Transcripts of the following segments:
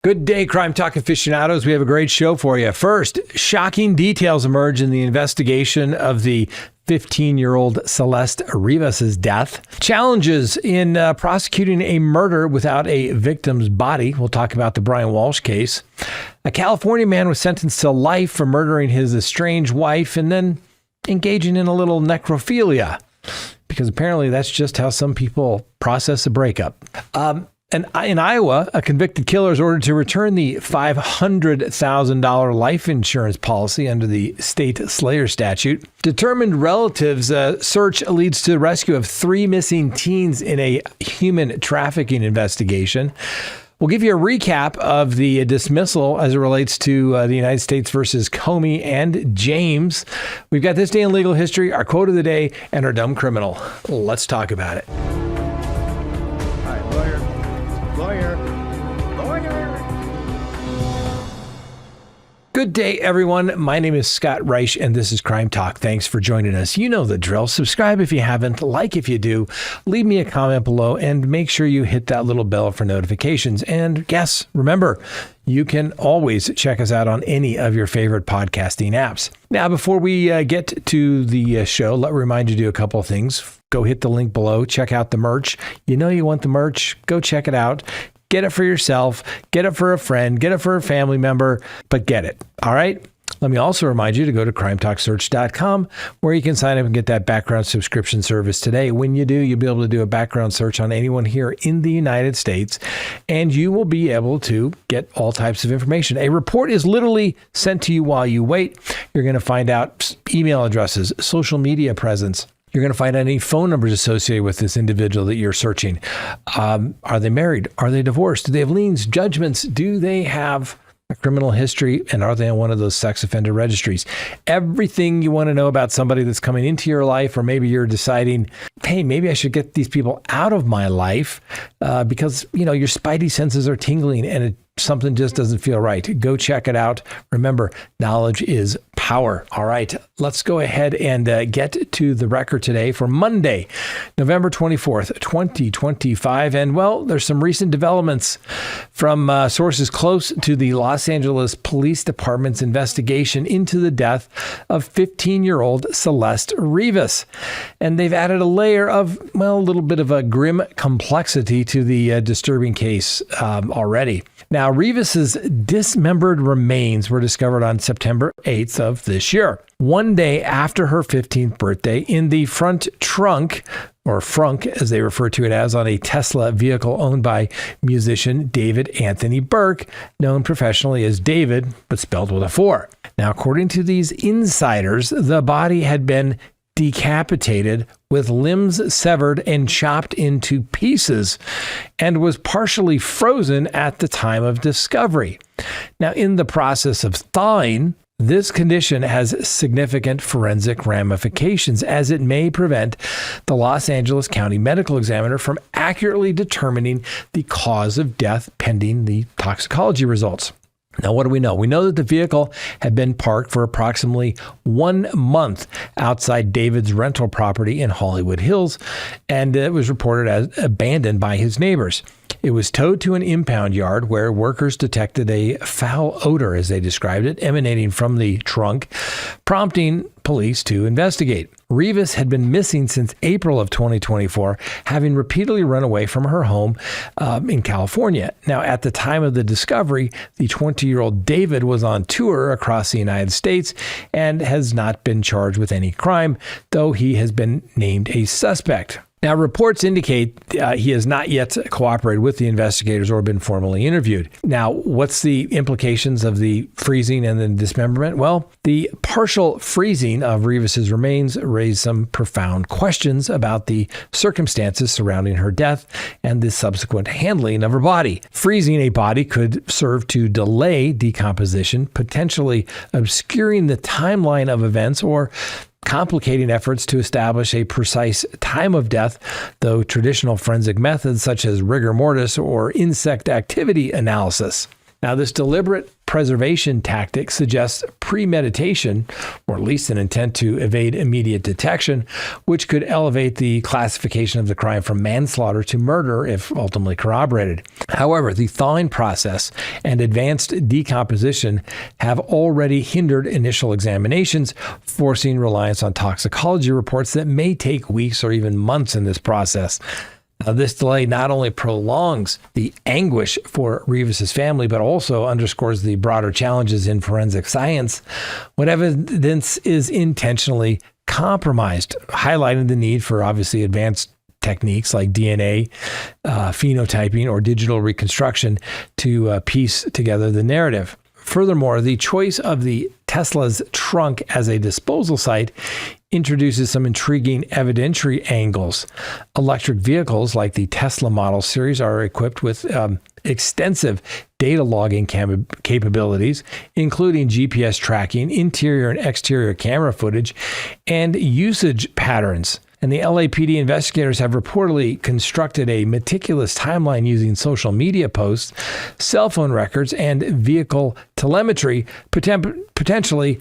Good day, Crime Talk aficionados. We have a great show for you. First, shocking details emerge in the investigation of the 15-year-old Celeste Rivas' death. Challenges in prosecuting a murder without a victim's body. We'll talk about the Brian Walsh case. A California man was sentenced to life for murdering his estranged wife and then engaging in a little necrophilia, because apparently that's just how some people process a breakup. And in Iowa, a convicted killer is ordered to return the $500,000 life insurance policy under the state Slayer statute. Determined relatives search leads to the rescue of 3 missing teens in a human trafficking investigation. We'll give you a recap of the dismissal as it relates to the United States versus Comey and James. We've got This Day in Legal History, our quote of the day, and our dumb criminal. Let's talk about it. All right, lawyer. Good day, everyone. My name is Scott Reich, and this is Crime Talk. Thanks for joining us. You know the drill. Subscribe if you haven't, like if you do, leave me a comment below, and make sure you hit that little bell for notifications. And yes, remember, you can always check us out on any of your favorite podcasting apps. Now, before we get to the show, let me remind you to do a couple of things. Go hit the link below. Check out the merch. You know you want the merch. Go check it out. Get it for yourself, get it for a friend, get it for a family member, but get it. All right? Let me also remind you to go to crimetalksearch.com, where you can sign up and get that background subscription service today. When you do, you'll be able to do a background search on anyone here in the United States, and you will be able to get all types of information. A report is literally sent to you while you wait. You're going to find out email addresses, social media presence. You're going to find any phone numbers associated with this individual that you're searching. Are they married? Are they divorced? Do they have liens, judgments? Do they have a criminal history? And are they on one of those sex offender registries? Everything you want to know about somebody that's coming into your life, or maybe you're deciding, hey, maybe I should get these people out of my life because, you know, your spidey senses are tingling and something just doesn't feel right. Go check it out. Remember, knowledge is power. All right, let's go ahead and get to the record today for Monday, November 24th, 2025. And well, there's some recent developments from sources close to the Los Angeles Police Department's investigation into the death of 15-year-old Celeste Rivas. And they've added a layer of, well, a little bit of a grim complexity to the disturbing case already. Now, Rivas's dismembered remains were discovered on September 8th of this year, one day after her 15th birthday, in the front trunk, or frunk as they refer to it as, on a Tesla vehicle owned by musician David Anthony Burke, known professionally as David, but spelled with a 4. Now, according to these insiders, the body had been decapitated with limbs severed and chopped into pieces, and was partially frozen at the time of discovery. Now, in the process of thawing, this condition has significant forensic ramifications, as it may prevent the Los Angeles County Medical Examiner from accurately determining the cause of death pending the toxicology results. Now, what do we know? We know that the vehicle had been parked for approximately 1 month outside David's rental property in Hollywood Hills, and it was reported as abandoned by his neighbors. It was towed to an impound yard where workers detected a foul odor, as they described it, emanating from the trunk, prompting police to investigate. Rivas had been missing since April of 2024, having repeatedly run away from her home in California. Now, at the time of the discovery, the 20-year-old David was on tour across the United States and has not been charged with any crime, though he has been named a suspect. Now, reports indicate he has not yet cooperated with the investigators or been formally interviewed. Now, what's the implications of the freezing and the dismemberment? Well, the partial freezing of Rivas's remains raised some profound questions about the circumstances surrounding her death and the subsequent handling of her body. Freezing a body could serve to delay decomposition, potentially obscuring the timeline of events or complicating efforts to establish a precise time of death, though traditional forensic methods such as rigor mortis or insect activity analysis. Now, this deliberate self-preservation tactic suggests premeditation, or at least an intent to evade immediate detection, which could elevate the classification of the crime from manslaughter to murder if ultimately corroborated. However, the thawing process and advanced decomposition have already hindered initial examinations, forcing reliance on toxicology reports that may take weeks or even months in this process. Now, this delay not only prolongs the anguish for Rivas's family, but also underscores the broader challenges in forensic science when evidence is intentionally compromised, highlighting the need for obviously advanced techniques like DNA, phenotyping, or digital reconstruction to piece together the narrative. Furthermore, the choice of the Tesla's trunk as a disposal site introduces some intriguing evidentiary angles. Electric vehicles like the Tesla Model Series are equipped with extensive data logging capabilities, including GPS tracking, interior and exterior camera footage, and usage patterns. And the LAPD investigators have reportedly constructed a meticulous timeline using social media posts, cell phone records, and vehicle telemetry, potentially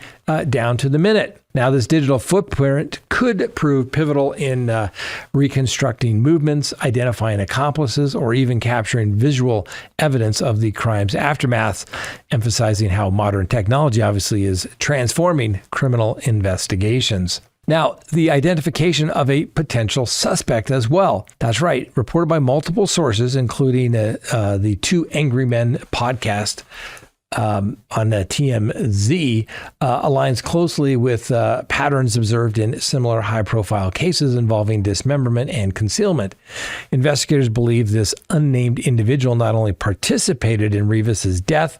down to the minute. Now, this digital footprint could prove pivotal in reconstructing movements, identifying accomplices, or even capturing visual evidence of the crime's aftermath, emphasizing how modern technology obviously is transforming criminal investigations. Now, the identification of a potential suspect as well. That's right, reported by multiple sources, including the Two Angry Men podcast on TMZ, aligns closely with patterns observed in similar high-profile cases involving dismemberment and concealment. Investigators believe this unnamed individual not only participated in Rivas's death,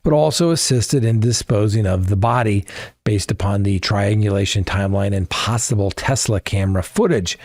but also assisted in disposing of the body, based upon the triangulation timeline and possible Tesla camera footage.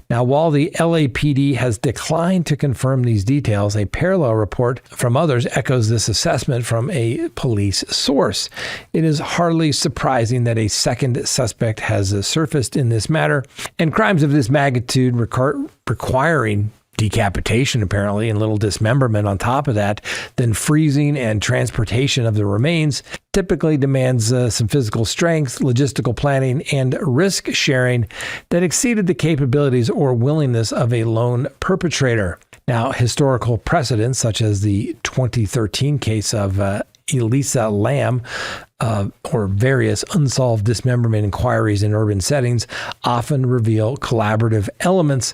Now, while the LAPD has declined to confirm these details, a parallel report from others echoes this assessment from a police source. It is hardly surprising that a second suspect has surfaced in this matter, and crimes of this magnitude requiring decapitation, apparently, and little dismemberment on top of that, then freezing and transportation of the remains, typically demands some physical strength, logistical planning, and risk sharing that exceeded the capabilities or willingness of a lone perpetrator. Now, historical precedents, such as the 2013 case of Elisa Lam, or various unsolved dismemberment inquiries in urban settings, often reveal collaborative elements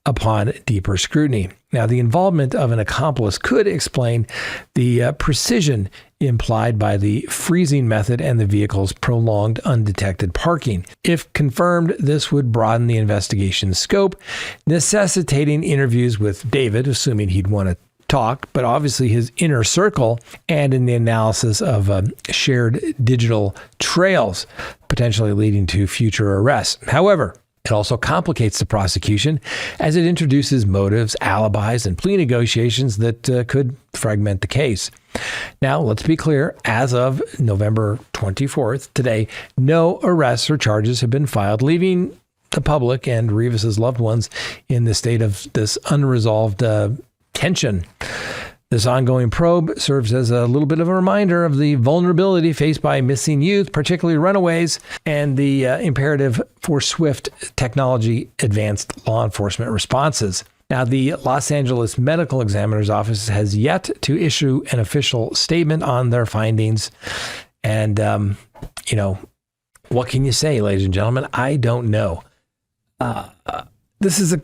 upon deeper scrutiny. Now, the involvement of an accomplice could explain the precision implied by the freezing method and the vehicle's prolonged undetected parking. If confirmed, this would broaden the investigation's scope, necessitating interviews with David, assuming he'd want to talk, but obviously his inner circle, and in the analysis of shared digital trails, potentially leading to future arrests. However, it also complicates the prosecution as it introduces motives, alibis, and plea negotiations that could fragment the case. Now, let's be clear, as of November 24th, today, no arrests or charges have been filed, leaving the public and Rivas's loved ones in the state of this unresolved tension. This ongoing probe serves as a little bit of a reminder of the vulnerability faced by missing youth, particularly runaways, and the imperative for swift technology advanced law enforcement responses. Now, the Los Angeles Medical Examiner's Office has yet to issue an official statement on their findings. And, what can you say, ladies and gentlemen? I don't know. This is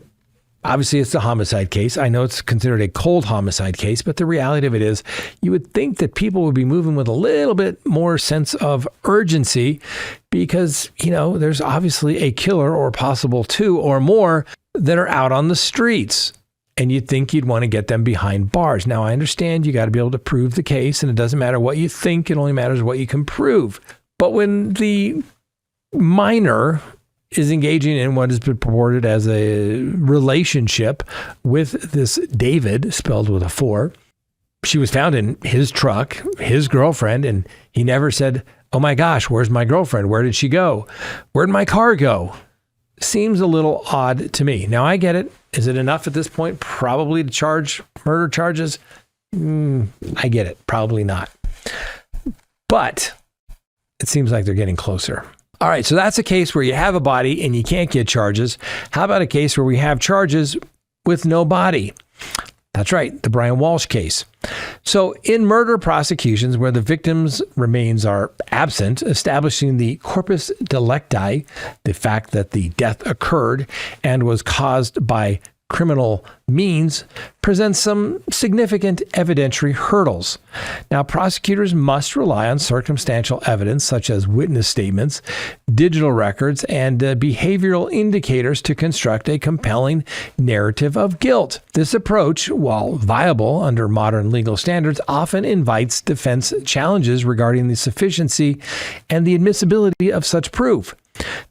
obviously, it's a homicide case. I know it's considered a cold homicide case, but the reality of it is you would think that people would be moving with a little bit more sense of urgency because, there's obviously a killer or possible two or more that are out on the streets. And you'd think you'd want to get them behind bars. Now, I understand you got to be able to prove the case, and it doesn't matter what you think. It only matters what you can prove. But when the minor is engaging in what has been purported as a relationship with this David, spelled with a 4. She was found in his truck, his girlfriend, and he never said, "Oh my gosh, where's my girlfriend? Where did she go? Where'd my car go?" Seems a little odd to me. Now, I get it. Is it enough at this point? Probably to charge murder charges? I get it. Probably not. But it seems like they're getting closer. All right, so that's a case where you have a body and you can't get charges. How about a case where we have charges with no body? That's right, the Brian Walsh case. So in murder prosecutions where the victim's remains are absent, establishing the corpus delicti, the fact that the death occurred and was caused by criminal means, presents some significant evidentiary hurdles. Now, prosecutors must rely on circumstantial evidence such as witness statements, digital records, and behavioral indicators to construct a compelling narrative of guilt. This approach, while viable under modern legal standards, often invites defense challenges regarding the sufficiency and the admissibility of such proof.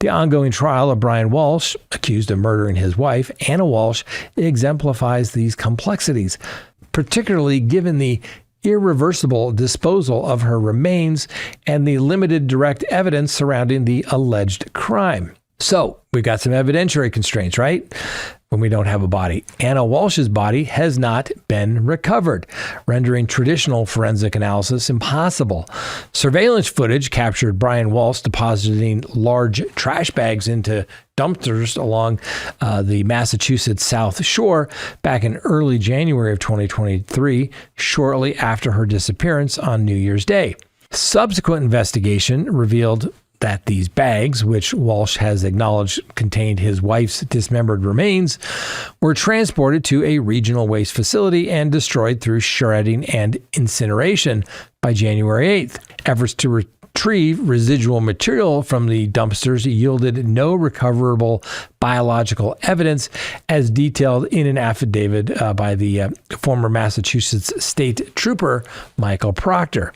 The ongoing trial of Brian Walsh, accused of murdering his wife, Anna Walsh, exemplifies these complexities, particularly given the irreversible disposal of her remains and the limited direct evidence surrounding the alleged crime. So, we've got some evidentiary constraints, right? When we don't have a body. Anna Walsh's body has not been recovered, rendering traditional forensic analysis impossible. Surveillance footage captured Brian Walsh depositing large trash bags into dumpsters along the Massachusetts South Shore back in early January of 2023, shortly after her disappearance on New Year's Day. Subsequent investigation revealed that these bags, which Walsh has acknowledged contained his wife's dismembered remains, were transported to a regional waste facility and destroyed through shredding and incineration by January 8th. Efforts to retrieve residual material from the dumpsters yielded no recoverable biological evidence, as detailed in an affidavit by the former Massachusetts State Trooper, Michael Proctor.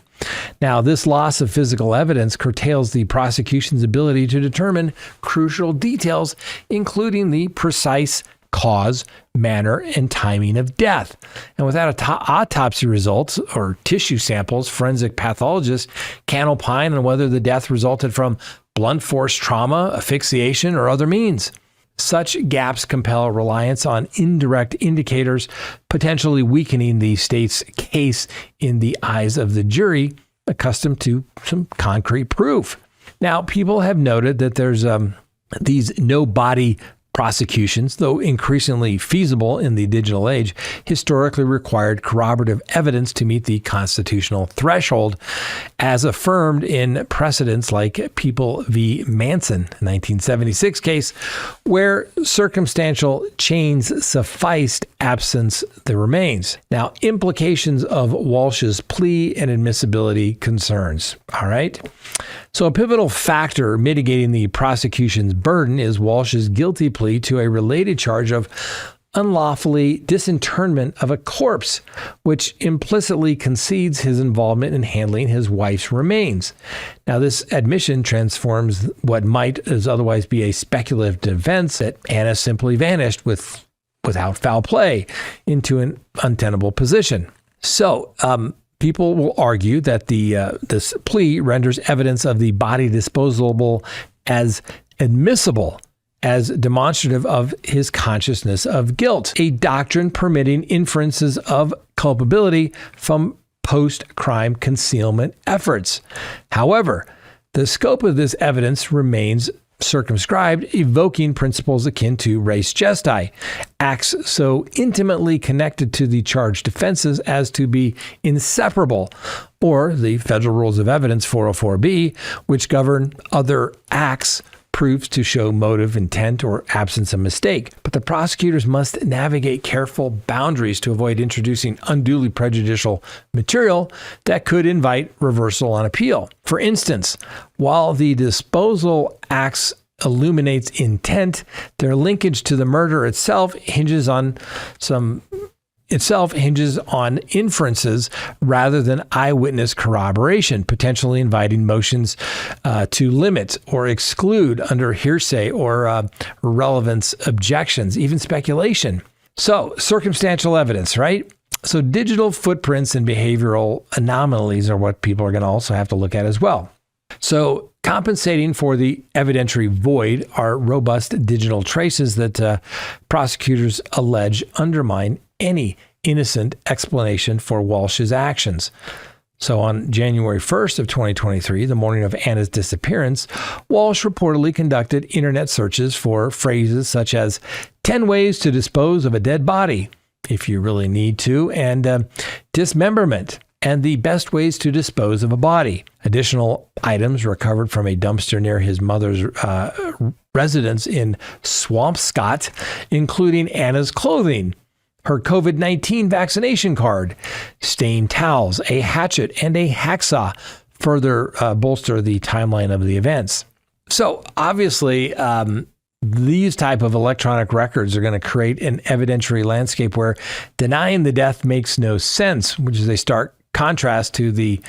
Now, this loss of physical evidence curtails the prosecution's ability to determine crucial details, including the precise cause, manner, and timing of death. And without autopsy results or tissue samples, forensic pathologists can't opine on whether the death resulted from blunt force trauma, asphyxiation, or other means. Such gaps compel reliance on indirect indicators, potentially weakening the state's case in the eyes of the jury, accustomed to some concrete proof. Now, people have noted that there's these no-body prosecutions, though increasingly feasible in the digital age, historically required corroborative evidence to meet the constitutional threshold, as affirmed in precedents like People v. Manson, 1976 case, where circumstantial chains sufficed absence the remains. Now, implications of Walsh's plea and admissibility concerns. All right. So a pivotal factor mitigating the prosecution's burden is Walsh's guilty plea to a related charge of unlawfully disinterment of a corpse, which implicitly concedes his involvement in handling his wife's remains. Now, this admission transforms what might otherwise be a speculative defense that Anna simply vanished without foul play into an untenable position. So, people will argue that this plea renders evidence of the body disposable as admissible, as demonstrative of his consciousness of guilt, a doctrine permitting inferences of culpability from post-crime concealment efforts. However, the scope of this evidence remains circumscribed, evoking principles akin to res gestae, acts so intimately connected to the charged defenses as to be inseparable, or the Federal Rules of Evidence 404B, which govern other acts, proofs to show motive, intent, or absence of mistake. But the prosecutors must navigate careful boundaries to avoid introducing unduly prejudicial material that could invite reversal on appeal. For instance, while the disposal acts illuminates intent, their linkage to the murder itself hinges on inferences rather than eyewitness corroboration, potentially inviting motions to limit or exclude under hearsay or relevance objections, even speculation. So, circumstantial evidence, right? So, digital footprints and behavioral anomalies are what people are going to also have to look at as well. So, compensating for the evidentiary void are robust digital traces that prosecutors allege undermine any innocent explanation for Walsh's actions. So on January 1st of 2023, the morning of Anna's disappearance, Walsh reportedly conducted internet searches for phrases such as 10 ways to dispose of a dead body, if you really need to, and dismemberment, and the best ways to dispose of a body. Additional items recovered from a dumpster near his mother's residence in Swampscott, including Anna's clothing, her COVID-19 vaccination card, stained towels, a hatchet, and a hacksaw further bolster the timeline of the events. So obviously, these type of electronic records are going to create an evidentiary landscape where denying the death makes no sense, which is a stark contrast to the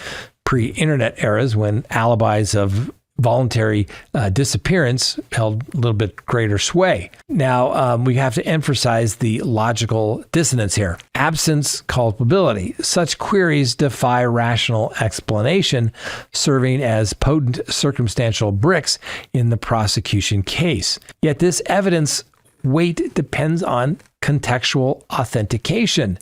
pre-internet eras when alibis of voluntary disappearance held a little bit greater sway. Now, we have to emphasize the logical dissonance here. Absence culpability. Such queries defy rational explanation, serving as potent circumstantial bricks in the prosecution case. Yet this evidence weight depends on contextual authentication,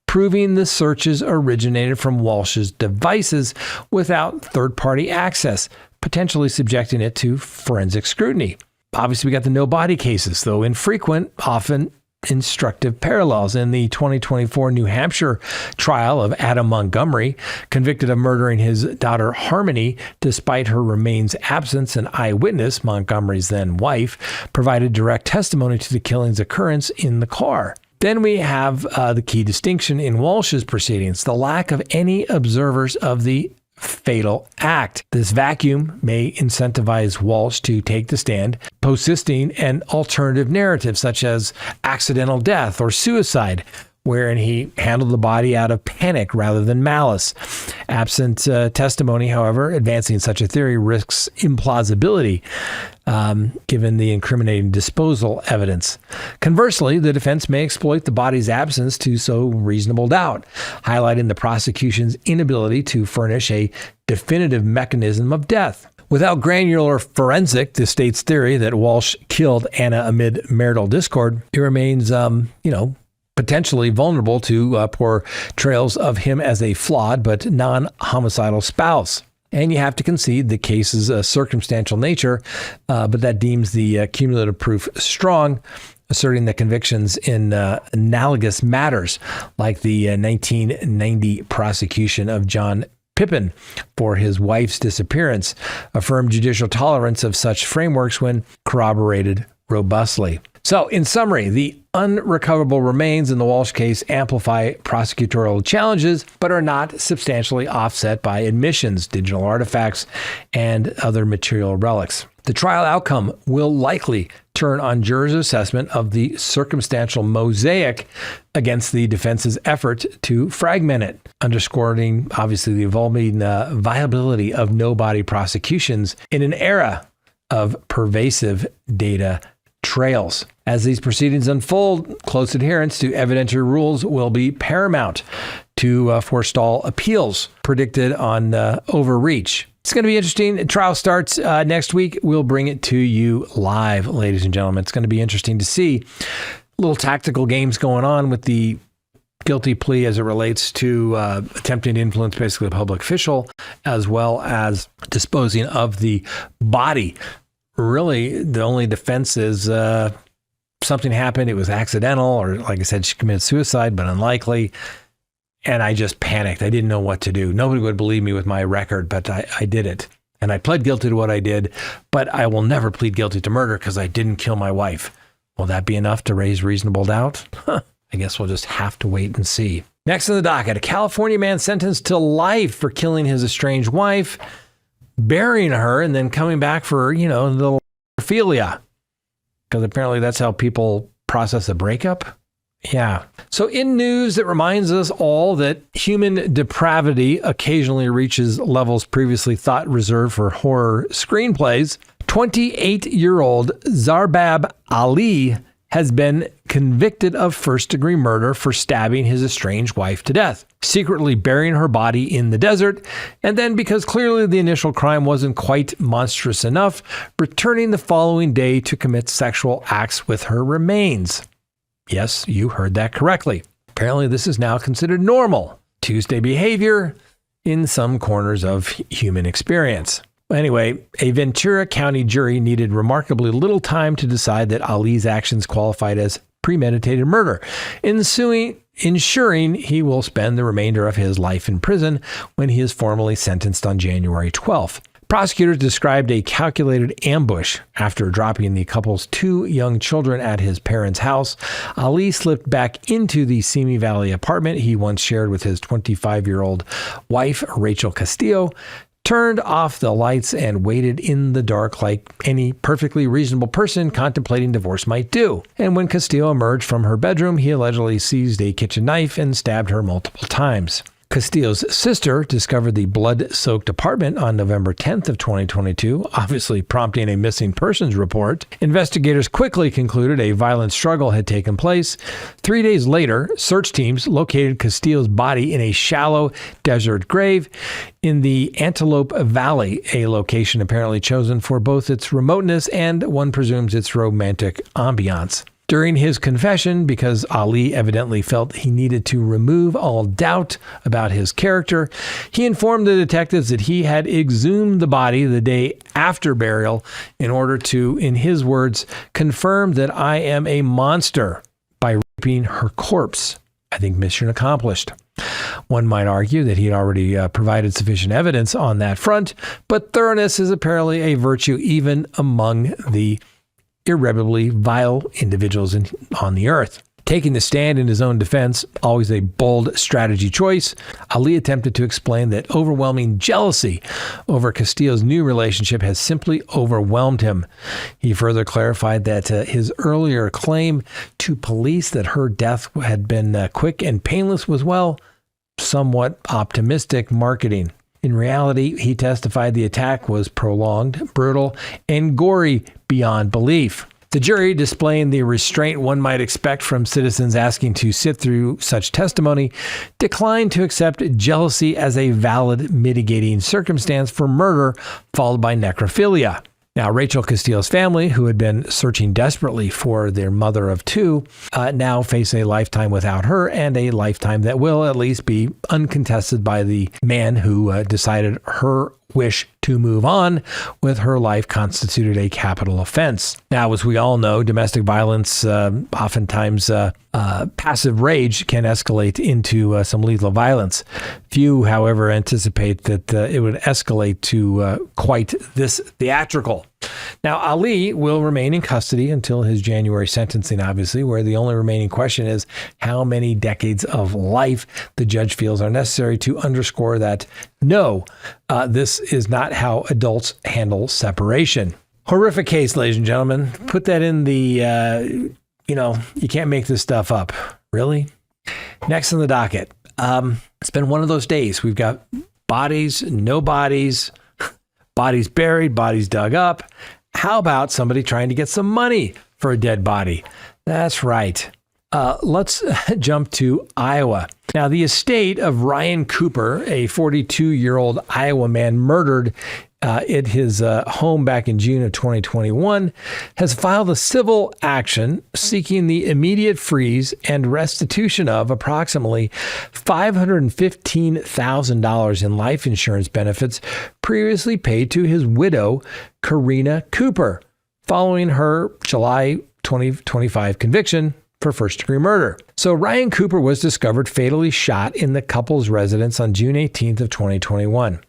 proving the searches originated from Walsh's devices without third-party access, potentially subjecting it to forensic scrutiny. Obviously, we got the no-body cases, though infrequent, often instructive parallels. In the 2024 New Hampshire trial of Adam Montgomery, convicted of murdering his daughter Harmony despite her remains' absence, an eyewitness, Montgomery's then wife, provided direct testimony to the killing's occurrence in the car. Then we have the key distinction in Walsh's proceedings, the lack of any observers of the fatal act. This vacuum may incentivize Walsh to take the stand, posisting an alternative narrative such as accidental death or suicide, wherein he handled the body out of panic rather than malice. Absent testimony, however, advancing such a theory risks implausibility, given the incriminating disposal evidence. Conversely, the defense may exploit the body's absence to sow reasonable doubt, highlighting the prosecution's inability to furnish a definitive mechanism of death. Without granular forensic, the state's theory that Walsh killed Anna amid marital discord, it remains, potentially vulnerable to portrayals of him as a flawed but non-homicidal spouse. And you have to concede the case's circumstantial nature, but that deems the cumulative proof strong, asserting that convictions in analogous matters, like the 1990 prosecution of John Pippin for his wife's disappearance, affirm judicial tolerance of such frameworks when corroborated robustly. So, in summary, the unrecoverable remains in the Walsh case amplify prosecutorial challenges, but are not substantially offset by admissions, digital artifacts, and other material relics. The trial outcome will likely turn on jurors' assessment of the circumstantial mosaic against the defense's effort to fragment it, underscoring, obviously, the evolving viability of no-body prosecutions in an era of pervasive data trails. As these proceedings unfold, close adherence to evidentiary rules will be paramount to forestall appeals predicted on overreach. It's going to be interesting. The trial starts next week. We'll bring it to you live, ladies and gentlemen. It's going to be interesting to see little tactical games going on with the guilty plea as it relates to attempting to influence basically a public official, as well as disposing of the body. Really, the only defense is something happened. It was accidental, or like I said, she committed suicide, but unlikely. And I just panicked. I didn't know what to do. Nobody would believe me with my record, but I did it. And I pled guilty to what I did, but I will never plead guilty to murder because I didn't kill my wife. Will that be enough to raise reasonable doubt? I guess we'll just have to wait and see. Next in the docket, a California man sentenced to life for killing his estranged wife, burying her, and then coming back for, a little philia. Because apparently that's how people process a breakup. Yeah. So in news that reminds us all that human depravity occasionally reaches levels previously thought reserved for horror screenplays, 28-year-old Zarbab Ali has been convicted of first-degree murder for stabbing his estranged wife to death, secretly burying her body in the desert, and then, because clearly the initial crime wasn't quite monstrous enough, returning the following day to commit sexual acts with her remains. Yes, you heard that correctly. Apparently, this is now considered normal Tuesday behavior in some corners of human experience. Anyway, a Ventura County jury needed remarkably little time to decide that Ali's actions qualified as premeditated murder, ensuring he will spend the remainder of his life in prison when he is formally sentenced on January 12th. Prosecutors described a calculated ambush. After dropping the couple's 2 young children at his parents' house, Ali slipped back into the Simi Valley apartment he once shared with his 25-year-old wife, Rachel Castillo, turned off the lights and waited in the dark like any perfectly reasonable person contemplating divorce might do. And when Castillo emerged from her bedroom, he allegedly seized a kitchen knife and stabbed her multiple times. Castillo's sister discovered the blood-soaked apartment on November 10th of 2022, obviously prompting a missing persons report. Investigators quickly concluded a violent struggle had taken place. 3 days later, search teams located Castillo's body in a shallow desert grave in the Antelope Valley, a location apparently chosen for both its remoteness and, one presumes, its romantic ambiance. During his confession, because Ali evidently felt he needed to remove all doubt about his character, he informed the detectives that he had exhumed the body the day after burial in order to, in his words, confirm that I am a monster by raping her corpse. I think mission accomplished. One might argue that he had already provided sufficient evidence on that front, but thoroughness is apparently a virtue even among the irreparably vile individuals on the earth. Taking the stand in his own defense, always a bold strategy choice, Ali attempted to explain that overwhelming jealousy over Castillo's new relationship has simply overwhelmed him. He further clarified that his earlier claim to police that her death had been quick and painless was, well, somewhat optimistic marketing. In reality, he testified the attack was prolonged, brutal, and gory beyond belief. The jury, displaying the restraint one might expect from citizens asking to sit through such testimony, declined to accept jealousy as a valid mitigating circumstance for murder followed by necrophilia. Now, Rachel Castillo's family, who had been searching desperately for their mother of 2, now face a lifetime without her, and a lifetime that will at least be uncontested by the man who decided her wish to move on with her life constituted a capital offense. Now, as we all know, domestic violence, oftentimes passive rage, can escalate into some lethal violence. Few, however, anticipate that it would escalate to quite this theatrical. Now, Ali will remain in custody until his January sentencing, obviously, where the only remaining question is how many decades of life the judge feels are necessary to underscore that, no, this is not how adults handle separation. Horrific case, ladies and gentlemen. Put that in the, you can't make this stuff up. Really? Next on the docket. It's been one of those days. We've got bodies, no bodies, bodies buried, bodies dug up. How about somebody trying to get some money for a dead body? That's right. Let's jump to Iowa. Now, the estate of Ryan Cooper, a 42-year-old Iowa man murdered at his home back in June of 2021, has filed a civil action seeking the immediate freeze and restitution of approximately $515,000 in life insurance benefits previously paid to his widow, Karina Cooper, following her July 2025 conviction for first-degree murder. So Ryan Cooper was discovered fatally shot in the couple's residence on June 18th of 2021.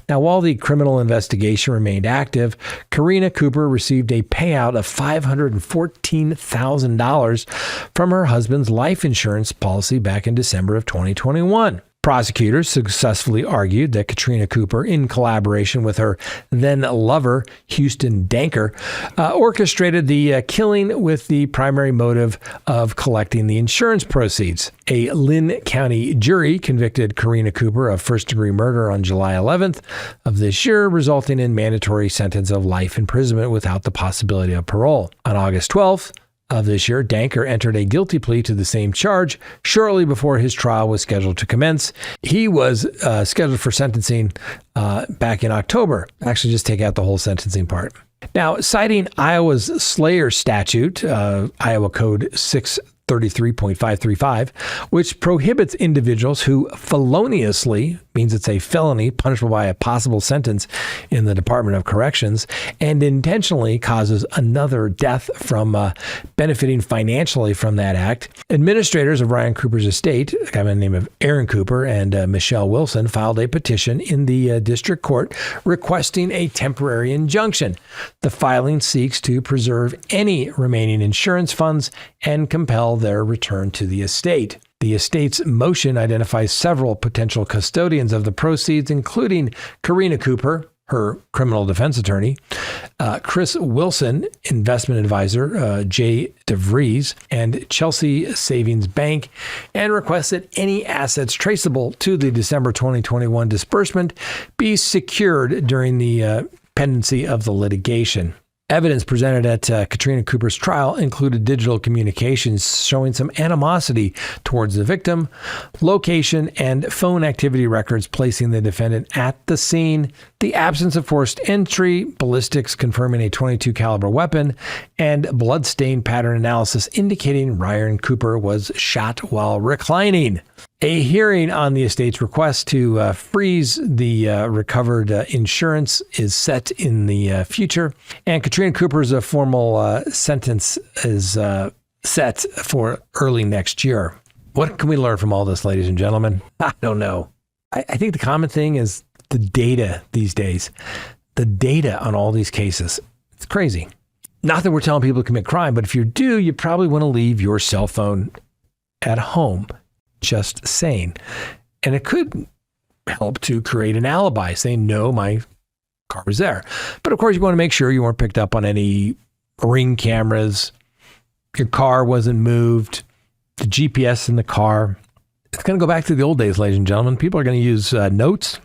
Now, while the criminal investigation remained active, Karina Cooper received a payout of $514,000 from her husband's life insurance policy back in December of 2021. Prosecutors successfully argued that Katrina Cooper, in collaboration with her then-lover, Houston Danker, orchestrated the killing with the primary motive of collecting the insurance proceeds. A Lynn County jury convicted Karina Cooper of first-degree murder on July 11th of this year, resulting in mandatory sentence of life imprisonment without the possibility of parole. On August 12th, of this year, Danker entered a guilty plea to the same charge shortly before his trial was scheduled to commence. He was scheduled for sentencing back in October. Actually, just take out the whole sentencing part. Now, citing Iowa's Slayer statute, Iowa Code 6 33.535, which prohibits individuals who feloniously, means it's a felony punishable by a possible sentence in the Department of Corrections, and intentionally causes another death from benefiting financially from that act. Administrators of Ryan Cooper's estate, a guy by the name of Aaron Cooper and Michelle Wilson, filed a petition in the district court requesting a temporary injunction. The filing seeks to preserve any remaining insurance funds and compel their return to the estate. The estate's motion identifies several potential custodians of the proceeds, including Karina Cooper, her criminal defense attorney, Chris Wilson, investment advisor, Jay DeVries, and Chelsea Savings Bank, and requests that any assets traceable to the December 2021 disbursement be secured during the pendency of the litigation. Evidence presented at Katrina Cooper's trial included digital communications showing some animosity towards the victim, location and phone activity records placing the defendant at the scene, the absence of forced entry, ballistics confirming a .22 caliber weapon, and bloodstain pattern analysis indicating Ryan Cooper was shot while reclining. A hearing on the estate's request to freeze the recovered insurance is set in the future, and Katrina Cooper's formal sentence is set for early next year. What can we learn from all this, ladies and gentlemen? I don't know. I think the common thing is the data these days. The data on all these cases. It's crazy. Not that we're telling people to commit crime, but if you do, you probably want to leave your cell phone at home. Just saying. And it could help to create an alibi, saying, no, my car was there. But of course, you want to make sure you weren't picked up on any Ring cameras, your car wasn't moved, the GPS in the car. It's going to go back to the old days, ladies and gentlemen. People are going to use notes,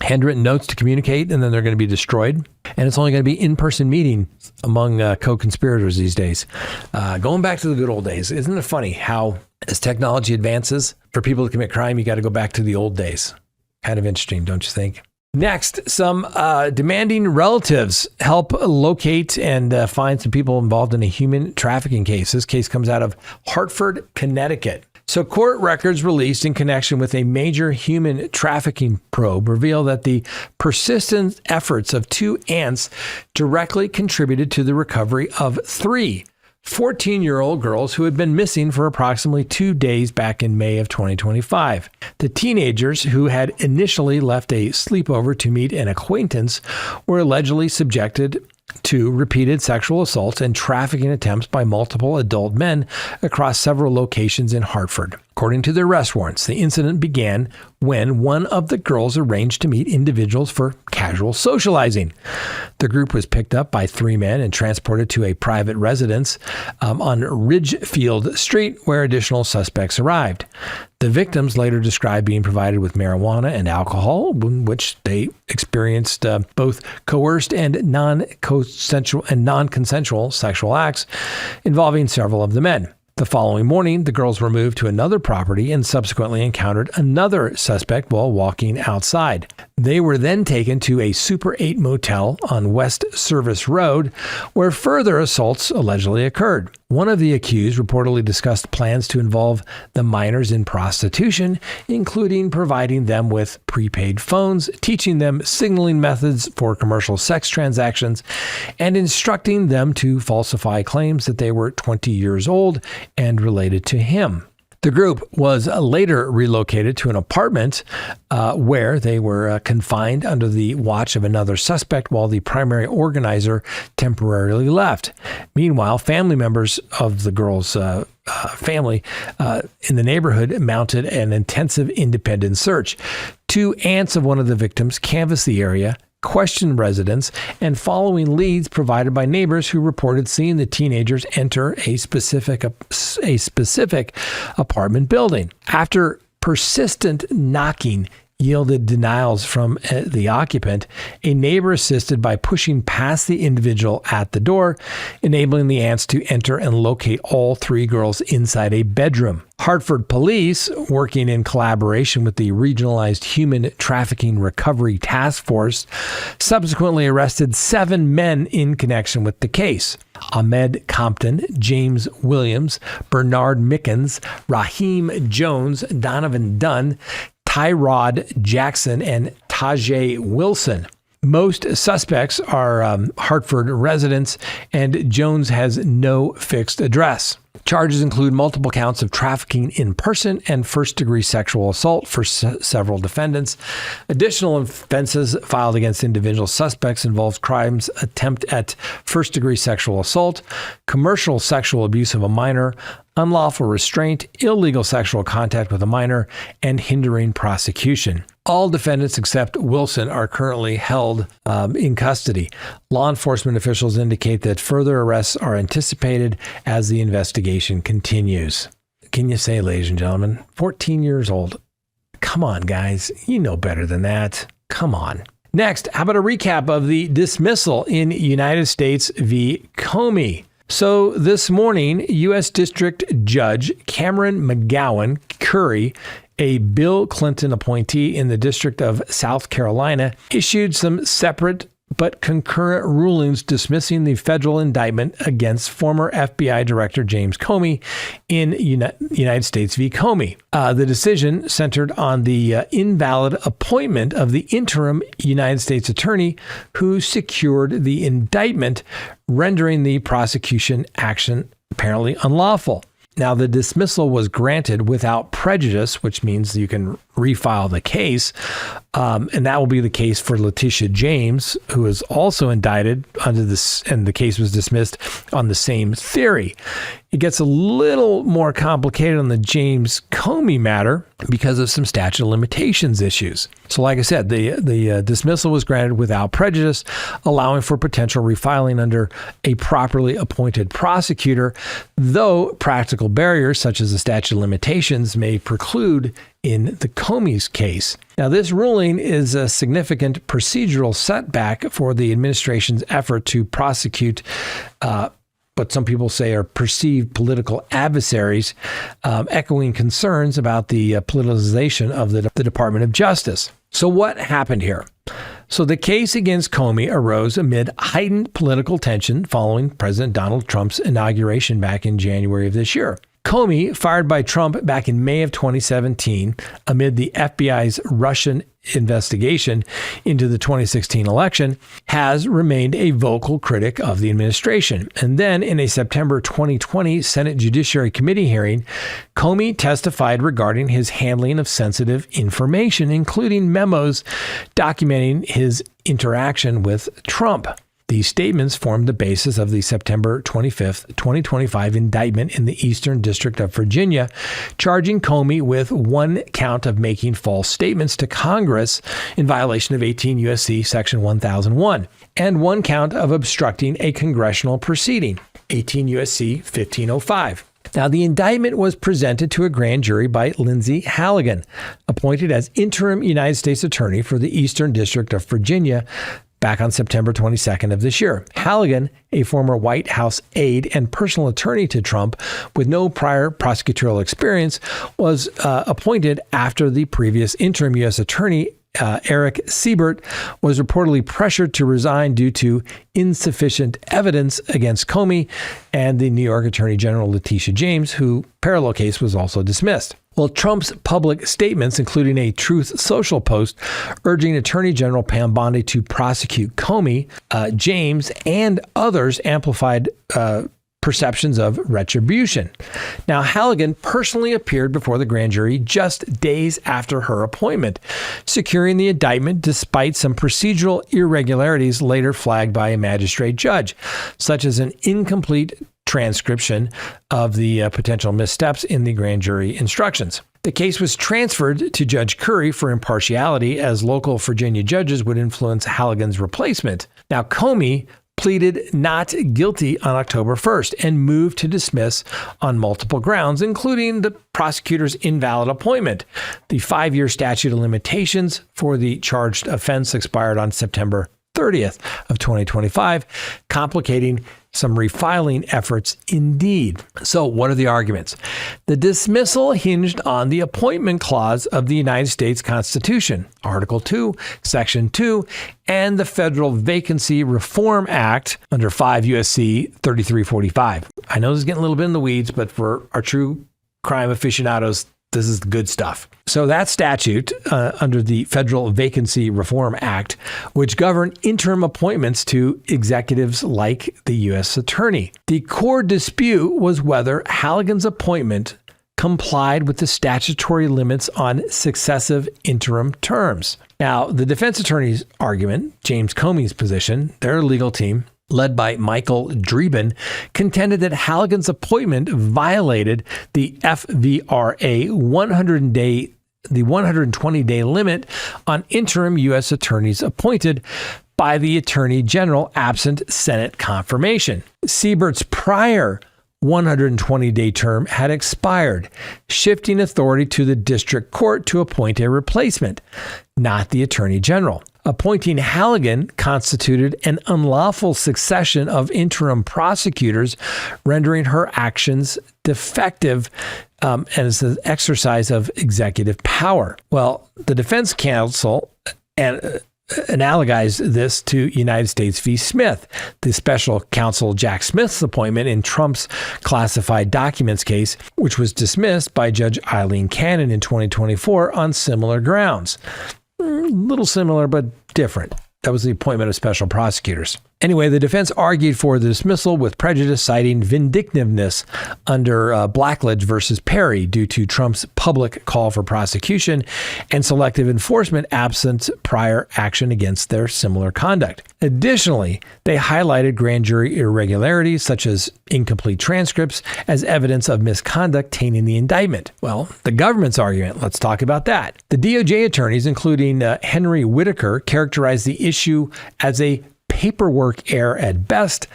handwritten notes to communicate, and then they're going to be destroyed. And it's only going to be in-person meeting among co-conspirators these days. Going back to the good old days. Isn't it funny how as technology advances, for people to commit crime, you got to go back to the old days. Kind of interesting, don't you think? Next, some demanding relatives help locate and find some people involved in a human trafficking case. This case comes out of Hartford, Connecticut. So court records released in connection with a major human trafficking probe reveal that the persistent efforts of two aunts directly contributed to the recovery of three 14-year-old girls who had been missing for approximately 2 days back in May of 2025. The teenagers, who had initially left a sleepover to meet an acquaintance, were allegedly subjected to repeated sexual assaults and trafficking attempts by multiple adult men across several locations in Hartford. According to their arrest warrants, the incident began when one of the girls arranged to meet individuals for casual socializing. The group was picked up by three men and transported to a private residence on Ridgefield Street, where additional suspects arrived. The victims later described being provided with marijuana and alcohol, in which they experienced both coerced and non-consensual sexual acts involving several of the men. The following morning, the girls were moved to another property and subsequently encountered another suspect while walking outside. They were then taken to a Super 8 motel on West Service Road, where further assaults allegedly occurred. One of the accused reportedly discussed plans to involve the minors in prostitution, including providing them with prepaid phones, teaching them signaling methods for commercial sex transactions, and instructing them to falsify claims that they were 20 years old and related to him. The group was later relocated to an apartment where they were confined under the watch of another suspect while the primary organizer temporarily left. Meanwhile, family members of the girls' family in the neighborhood mounted an intensive independent search. Two aunts of one of the victims canvassed the area, questioned residents, and following leads provided by neighbors who reported seeing the teenagers enter a specific apartment building. After persistent knocking, yielded denials from the occupant, a neighbor assisted by pushing past the individual at the door, enabling the aunts to enter and locate all three girls inside a bedroom. Hartford police, working in collaboration with the Regionalized Human Trafficking Recovery Task Force, subsequently arrested 7 men in connection with the case. Ahmed Compton, James Williams, Bernard Mickens, Raheem Jones, Donovan Dunn, Tyrod Jackson, and Tajay Wilson. Most suspects are Hartford residents, and Jones has no fixed address. Charges include multiple counts of trafficking in person and first-degree sexual assault for several defendants. Additional offenses filed against individual suspects involve crimes attempt at first-degree sexual assault, commercial sexual abuse of a minor, unlawful restraint, illegal sexual contact with a minor, and hindering prosecution. All defendants except Wilson are currently held in custody. Law enforcement officials indicate that further arrests are anticipated as the investigation continues. Can you say, ladies and gentlemen, 14 years old? Come on, guys. You know better than that. Come on. Next, how about a recap of the dismissal in United States v. Comey? So this morning, U.S. District Judge Cameron McGowan Curry, a Bill Clinton appointee in the District of South Carolina, issued some separate but concurrent rulings dismissing the federal indictment against former FBI Director James Comey in United States v. Comey. The decision centered on the invalid appointment of the interim United States attorney who secured the indictment, rendering the prosecution action apparently unlawful. Now, the dismissal was granted without prejudice, which means you can refile the case. And that will be the case for Letitia James, who is also indicted under this, and the case was dismissed on the same theory. It gets a little more complicated on the James Comey matter because of some statute of limitations issues. So like I said, the dismissal was granted without prejudice, allowing for potential refiling under a properly appointed prosecutor, though practical barriers such as the statute of limitations may preclude in the Comey's case. Now, this ruling is a significant procedural setback for the administration's effort to prosecute what some people say are perceived political adversaries, echoing concerns about the politicization of the Department of Justice. So what happened here? So the case against Comey arose amid heightened political tension following President Donald Trump's inauguration back in January of this year. Comey, fired by Trump back in May of 2017 amid the FBI's Russian investigation into the 2016 election, has remained a vocal critic of the administration. And then in a September 2020 Senate Judiciary Committee hearing, Comey testified regarding his handling of sensitive information, including memos documenting his interaction with Trump. These statements formed the basis of the September 25th, 2025 indictment in the Eastern District of Virginia, charging Comey with one count of making false statements to Congress in violation of 18 U.S.C. Section 1001, and one count of obstructing a congressional proceeding, 18 U.S.C. 1505. Now, the indictment was presented to a grand jury by Lindsay Halligan, appointed as interim United States Attorney for the Eastern District of Virginia, back on September 22nd of this year. Halligan, a former White House aide and personal attorney to Trump with no prior prosecutorial experience, was appointed after the previous interim U.S. attorney, Eric Siebert, was reportedly pressured to resign due to insufficient evidence against Comey and the New York Attorney General Letitia James, whose parallel case was also dismissed. Well, Trump's public statements, including a Truth Social post urging Attorney General Pam Bondi to prosecute Comey, James, and others, amplified perceptions of retribution. Now, Halligan personally appeared before the grand jury just days after her appointment, securing the indictment despite some procedural irregularities later flagged by a magistrate judge, such as an incomplete transcription of the potential missteps in the grand jury instructions. The case was transferred to Judge Curry for impartiality, as local Virginia judges would influence Halligan's replacement. Now, Comey pleaded not guilty on October 1st and moved to dismiss on multiple grounds, including the prosecutor's invalid appointment. The 5-year statute of limitations for the charged offense expired on September 30th of 2025, complicating some refiling efforts indeed. So what are the arguments? The dismissal hinged on the appointment clause of the United States Constitution, Article 2, Section 2, and the Federal Vacancy Reform Act under 5 U.S.C. 3345. I know this is getting a little bit in the weeds, but for our true crime aficionados, this is good stuff. So that statute under the Federal Vacancy Reform Act, which governed interim appointments to executives like the U.S. Attorney. The core dispute was whether Halligan's appointment complied with the statutory limits on successive interim terms. Now, the defense attorney's argument, James Comey's position, their legal team, led by Michael Dreeben, contended that Halligan's appointment violated the FVRA 120-day limit on interim U.S. attorneys appointed by the Attorney General absent Senate confirmation. Siebert's prior 120-day term had expired, shifting authority to the district court to appoint a replacement, not the Attorney General. Appointing Halligan constituted an unlawful succession of interim prosecutors, rendering her actions defective as an exercise of executive power. Well, the defense counsel analogized this to United States v. Smith, the special counsel Jack Smith's appointment in Trump's classified documents case, which was dismissed by Judge Eileen Cannon in 2024 on similar grounds. A little similar, but different. That was the appointment of special prosecutors. Anyway, the defense argued for the dismissal with prejudice, citing vindictiveness under Blackledge versus Perry due to Trump's public call for prosecution and selective enforcement absent prior action against their similar conduct. Additionally, they highlighted grand jury irregularities such as incomplete transcripts as evidence of misconduct tainting the indictment. Well, the government's argument, let's talk about that. The DOJ attorneys, including Henry Whitaker, characterized the issue as a paperwork error at best,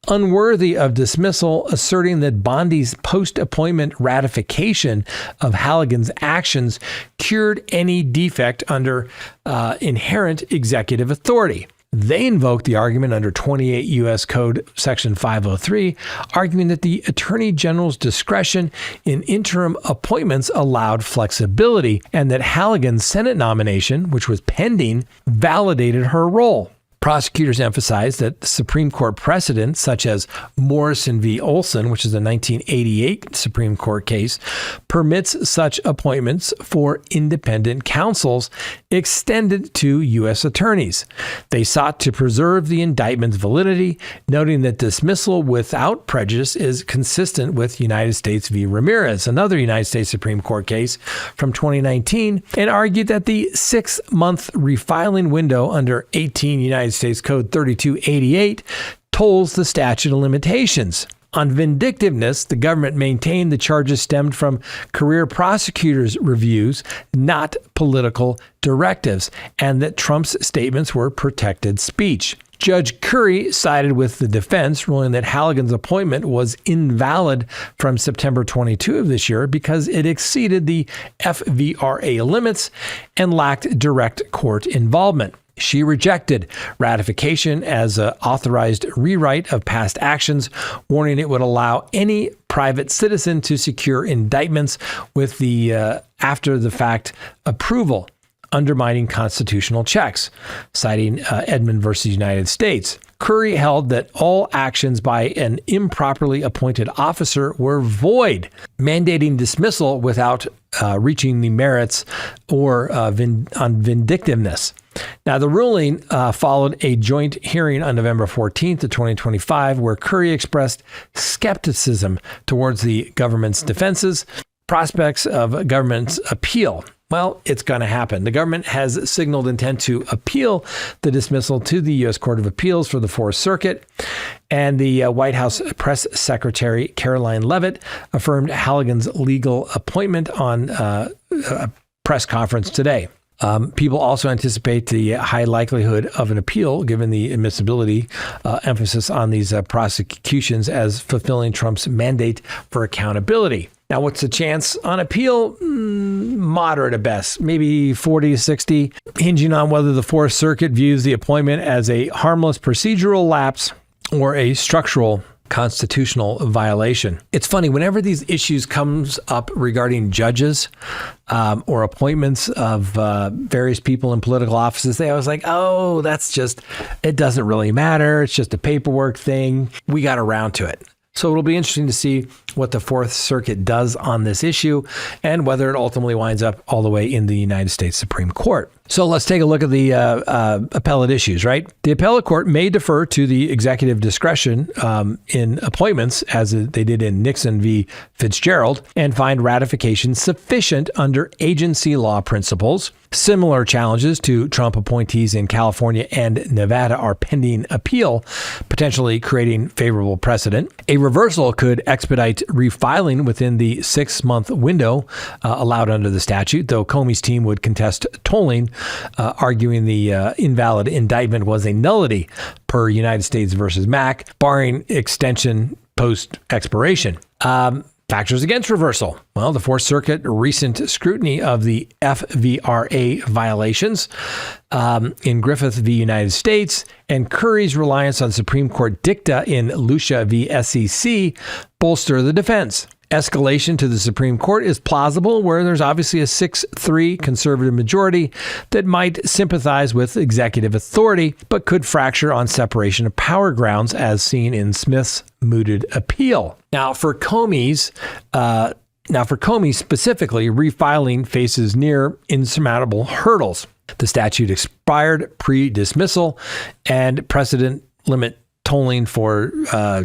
unworthy of dismissal, asserting that Bondi's post-appointment ratification of Halligan's actions cured any defect under inherent executive authority. They invoked the argument under 28 U.S. Code Section 503, arguing that the Attorney General's discretion in interim appointments allowed flexibility and that Halligan's Senate nomination, which was pending, validated her role. Prosecutors emphasized that Supreme Court precedent, such as Morrison v. Olson, which is a 1988 Supreme Court case, permits such appointments for independent counsels extended to U.S. attorneys. They sought to preserve the indictment's validity, noting that dismissal without prejudice is consistent with United States v. Ramirez, another United States Supreme Court case from 2019, and argued that the 6-month refiling window under 18 United States Code 3288 tolls the statute of limitations. On vindictiveness, the government maintained the charges stemmed from career prosecutors' reviews, not political directives, and that Trump's statements were protected speech. Judge Curry sided with the defense, ruling that Halligan's appointment was invalid from September 22 of this year because it exceeded the FVRA limits and lacked direct court involvement. She rejected ratification as an authorized rewrite of past actions, warning it would allow any private citizen to secure indictments with the after-the-fact approval, undermining constitutional checks, citing Edmund versus United States. Curry held that all actions by an improperly appointed officer were void, mandating dismissal without reaching the merits or on vindictiveness. Now, the ruling followed a joint hearing on November 14th of 2025, where Curry expressed skepticism towards the government's defenses, prospects of government's appeal. Well, it's going to happen. The government has signaled intent to appeal the dismissal to the U.S. Court of Appeals for the Fourth Circuit. And the White House Press Secretary Caroline Leavitt affirmed Halligan's legal appointment on a press conference today. People also anticipate the high likelihood of an appeal, given the admissibility emphasis on these prosecutions as fulfilling Trump's mandate for accountability. Now, what's the chance on appeal? Moderate at best, maybe 40 to 60, hinging on whether the Fourth Circuit views the appointment as a harmless procedural lapse or a structural constitutional violation. It's funny, whenever these issues comes up regarding judges or appointments of various people in political offices, they always like, oh, it doesn't really matter. It's just a paperwork thing. We got around to it. So it'll be interesting to see what the Fourth Circuit does on this issue and whether it ultimately winds up all the way in the United States Supreme Court. So let's take a look at the appellate issues, right? The appellate court may defer to the executive discretion in appointments, as they did in Nixon v. Fitzgerald, and find ratification sufficient under agency law principles. Similar challenges to Trump appointees in California and Nevada are pending appeal, potentially creating favorable precedent. A reversal could expedite refiling within the 6-month window allowed under the statute, though Comey's team would contest tolling, arguing the invalid indictment was a nullity per United States versus Mack, barring extension post-expiration. Factors against reversal. Well, the Fourth Circuit recent scrutiny of the FVRA violations in Griffith v. United States and Curry's reliance on Supreme Court dicta in Lucia v. SEC bolster the defense. Escalation to the Supreme Court is plausible where there's obviously a 6-3 conservative majority that might sympathize with executive authority, but could fracture on separation of power grounds as seen in Smith's mooted appeal. Now for Comey specifically, refiling faces near insurmountable hurdles. The statute expired pre-dismissal and precedent limit tolling for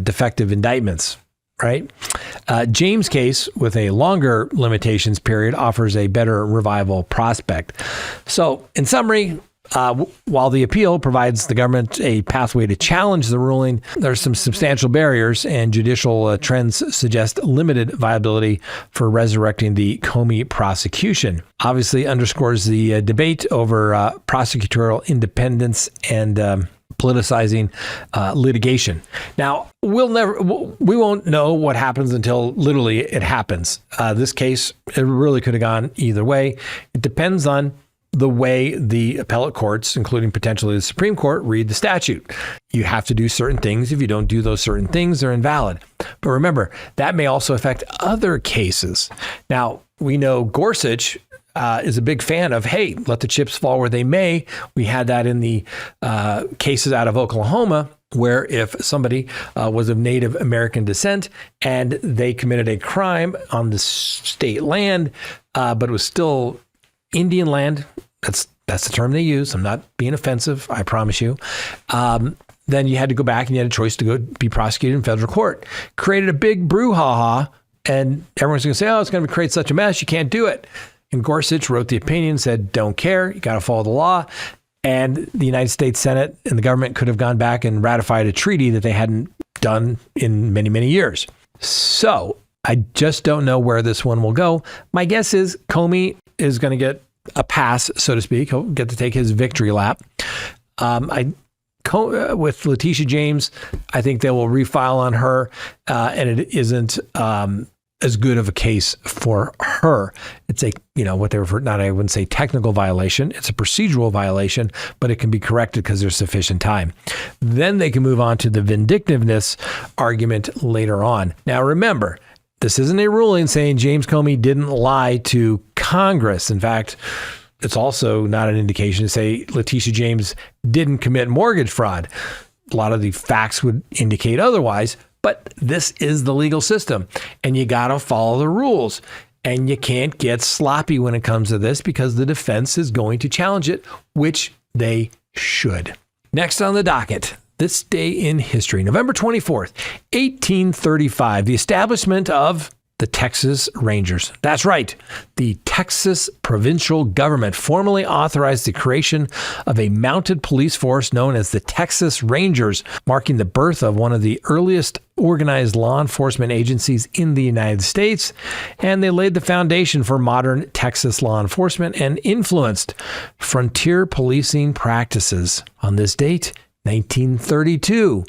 defective indictments. Right? James' case with a longer limitations period offers a better revival prospect. So in summary, while the appeal provides the government a pathway to challenge the ruling, there's some substantial barriers and judicial trends suggest limited viability for resurrecting the Comey prosecution. Obviously underscores the debate over prosecutorial independence and politicizing litigation. Now, we won't know what happens until literally it happens. This case, it really could have gone either way. It depends on the way the appellate courts, including potentially the Supreme Court, read the statute. You have to do certain things. If you don't do those certain things, they're invalid. But remember, that may also affect other cases. Now, we know Gorsuch is a big fan of, hey, let the chips fall where they may. We had that in the cases out of Oklahoma, where if somebody was of Native American descent and they committed a crime on the state land, but it was still Indian land, that's the term they use. I'm not being offensive, I promise you. Then you had to go back and you had a choice to go be prosecuted in federal court. Created a big brouhaha, and everyone's going to say, oh, it's going to create such a mess, you can't do it. And Gorsuch wrote the opinion, said, don't care, you got to follow the law. And the United States Senate and the government could have gone back and ratified a treaty that they hadn't done in many, many years. So I just don't know where this one will go. My guess is Comey is going to get a pass, so to speak. He'll get to take his victory lap. With Letitia James, I think they will refile on her, and it isn't as good of a case for her. It's a, what they refer, I wouldn't say technical violation. It's a procedural violation, but it can be corrected because there's sufficient time. Then they can move on to the vindictiveness argument later on. Now, remember, this isn't a ruling saying James Comey didn't lie to Congress. In fact, it's also not an indication to say Letitia James didn't commit mortgage fraud. A lot of the facts would indicate otherwise. But this is the legal system, and you got to follow the rules. And you can't get sloppy when it comes to this because the defense is going to challenge it, which they should. Next on the docket, this day in history, November 24th, 1835, the establishment of the Texas Rangers. That's right. The Texas provincial government formally authorized the creation of a mounted police force known as the Texas Rangers, marking the birth of one of the earliest organized law enforcement agencies in the United States. And they laid the foundation for modern Texas law enforcement and influenced frontier policing practices. On this date, 1932,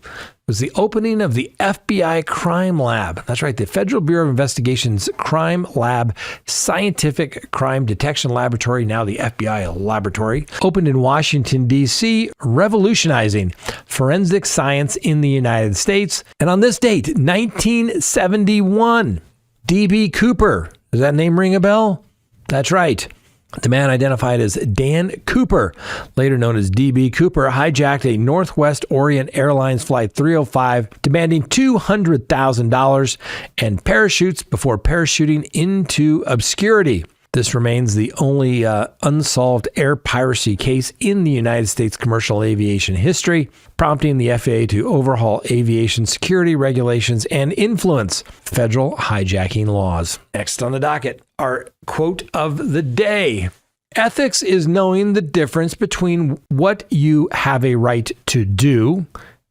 was the opening of the FBI Crime Lab. That's right, the Federal Bureau of Investigation's Crime Lab Scientific Crime Detection Laboratory, now the FBI Laboratory, opened in Washington, D.C., revolutionizing forensic science in the United States. And on this date, 1971, D.B. Cooper. Does that name ring a bell? That's right. The man identified as Dan Cooper, later known as D.B. Cooper, hijacked a Northwest Orient Airlines Flight 305, demanding $200,000 and parachutes before parachuting into obscurity. This remains the only unsolved air piracy case in the United States commercial aviation history, prompting the FAA to overhaul aviation security regulations and influence federal hijacking laws. Next on the docket, our quote of the day. Ethics is knowing the difference between what you have a right to do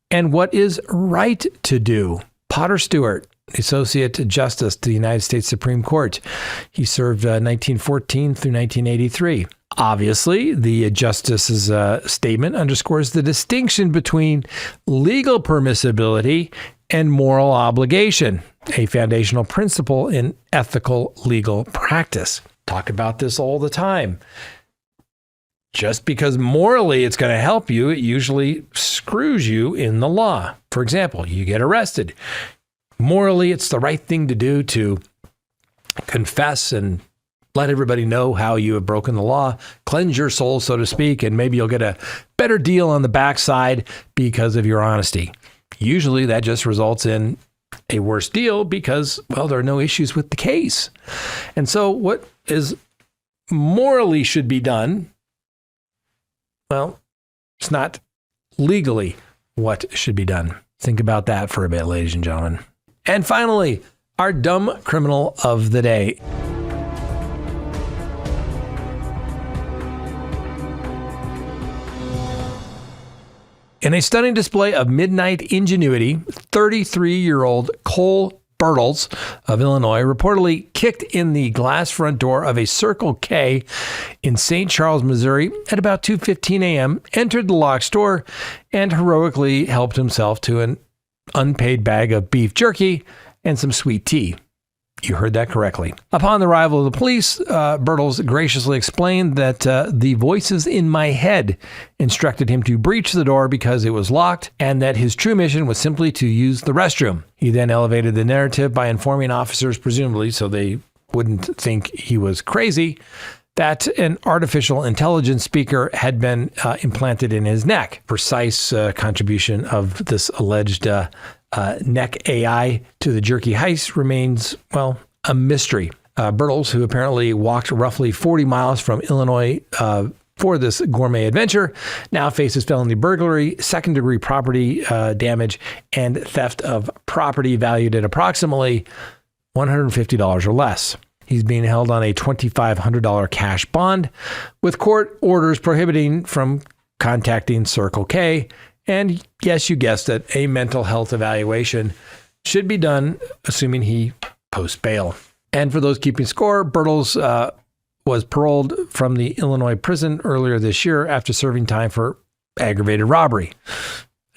and what is right to do. Potter Stewart, Associate Justice to the United States Supreme Court. He served 1914 through 1983. Obviously, the justice's statement underscores the distinction between legal permissibility and moral obligation, a foundational principle in ethical legal practice. Talk about this all the time. Just because morally it's going to help you, it usually screws you in the law. For example, you get arrested. Morally, it's the right thing to do to confess and let everybody know how you have broken the law, cleanse your soul, so to speak, and maybe you'll get a better deal on the backside because of your honesty. Usually that just results in a worse deal because, well, there are no issues with the case. And so what is morally should be done, well, it's not legally what should be done. Think about that for a bit, ladies and gentlemen. And finally, our dumb criminal of the day. In a stunning display of midnight ingenuity, 33-year-old Cole Bertles of Illinois reportedly kicked in the glass front door of a Circle K in St. Charles, Missouri at about 2:15 a.m., entered the locked store, and heroically helped himself to an unpaid bag of beef jerky and some sweet tea. You heard that correctly. Upon the arrival of the police, Bertles graciously explained that the voices in my head instructed him to breach the door because it was locked and that his true mission was simply to use the restroom. He then elevated the narrative by informing officers, presumably so they wouldn't think he was crazy, that an artificial intelligence speaker had been implanted in his neck. Precise contribution of this alleged neck AI to the jerky heist remains, well, a mystery. Bertles, who apparently walked roughly 40 miles from Illinois for this gourmet adventure, now faces felony burglary, second-degree property damage, and theft of property valued at approximately $150 or less. He's being held on a $2,500 cash bond, with court orders prohibiting from contacting Circle K. And yes, you guessed it, a mental health evaluation should be done, assuming he posts bail. And for those keeping score, Bertles was paroled from the Illinois prison earlier this year after serving time for aggravated robbery.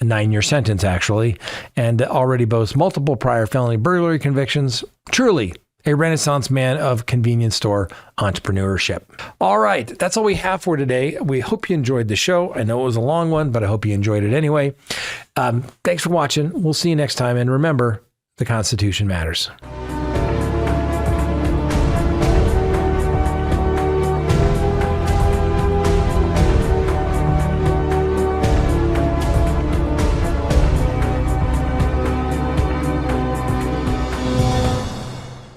A 9-year sentence, actually, and already boasts multiple prior felony burglary convictions. Truly a renaissance man of convenience store entrepreneurship. All right, that's all we have for today. We hope you enjoyed the show. I know it was a long one, but I hope you enjoyed it anyway. Thanks for watching. We'll see you next time. And remember, the Constitution matters.